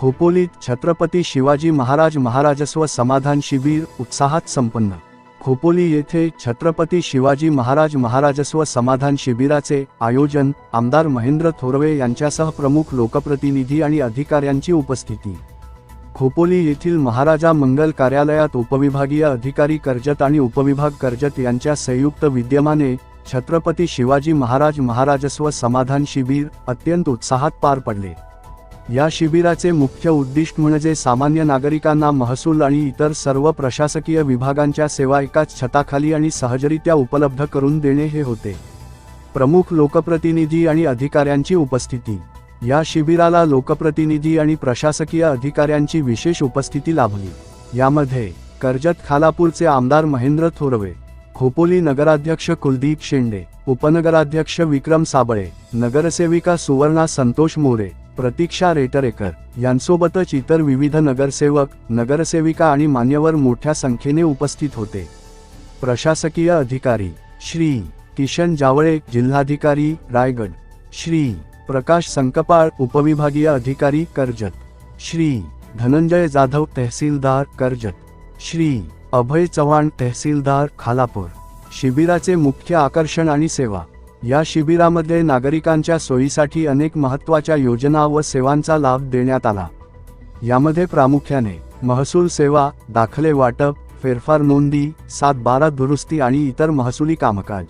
खोपोलीत छत्रपती शिवाजी महाराज महाराजस्व समाधान शिबिर उत्साहात संपन्न। खोपोली येथे छत्रपती शिवाजी महाराज महाराजस्व समाधान शिबिराचे आयोजन आमदार महेंद्र थोरवे यांच्यासह प्रमुख लोकप्रतिनिधी आणि अधिकाऱ्यांची उपस्थिती। खोपोली येथील महाराजा मंगल कार्यालयात उपविभागीय अधिकारी कर्जत आणि उपविभाग कर्जत यांच्या संयुक्त विद्यमाने छत्रपती शिवाजी महाराज महाराजस्व समाधान शिबिर अत्यंत उत्साहात पार पडले। या शिबिराचे मुख्य उद्दिष्ट म्हणजे सामान्य नागरिकांना महसूल आणि इतर सर्व प्रशासकीय विभागांच्या सेवा एकाच छताखाली आणि सहजरित्या उपलब्ध करून देणे हे होते। प्रमुख लोकप्रतिनिधी आणि अधिकाऱ्यांची उपस्थिती। या शिबिराला लोकप्रतिनिधी आणि प्रशासकीय अधिकाऱ्यांची विशेष उपस्थिती लाभली। यामध्ये कर्जत खालापूरचे आमदार महेंद्र थोरवे, खोपोली नगराध्यक्ष कुलदीप शेंडे, उपनगराध्यक्ष विक्रम साबळे, नगरसेविका सुवर्णा संतोष मोरे, प्रतीक्षा रेटरेकर यांसोबतच इतर विविध नगरसेवक, नगरसेविका आणि मान्यवर मोठ्या संख्येने उपस्थित होते। प्रशासकीय अधिकारी श्री किशन जावळे, जिल्हाधिकारी रायगड, श्री प्रकाश संकपाळ, उपविभागीय अधिकारी कर्जत, श्री धनंजय जाधव, तहसीलदार कर्जत, श्री अभय चव्हाण, तहसीलदार खालापूर। शिबिराचे मुख्य आकर्षण आणि सेवा। या शिबिरामध्ये नागरिकांच्या सोयीसाठी अनेक महत्त्वाच्या योजना व सेवांचा लाभ देण्यात आला। यामध्ये प्रामुख्याने महसूल सेवा, दाखले वाटप, फेरफार नोंदी, 7/12 दुरुस्ती आणि इतर महसुली कामकाज,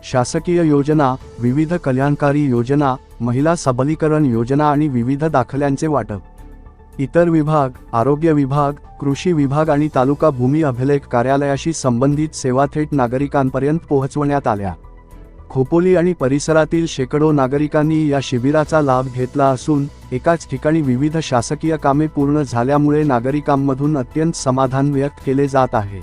शासकीय योजना, विविध कल्याणकारी योजना, महिला सबलीकरण योजना आणि विविध दाखल्यांचे वाटप, इतर विभाग, आरोग्य विभाग, कृषी विभाग आणि तालुका भूमी अभिलेख कार्यालयाशी संबंधित सेवा थेट नागरिकांपर्यंत पोहोचवण्यात आल्या। खोपोली आणि परिसरातील शेकडो नागरिकांनी या शिबिराचा लाभ घेतला असून एकाच ठिकाणी विविध शासकीय कामे पूर्ण झाल्यामुळे नागरिकांमधून अत्यंत समाधान व्यक्त केले जात आहे।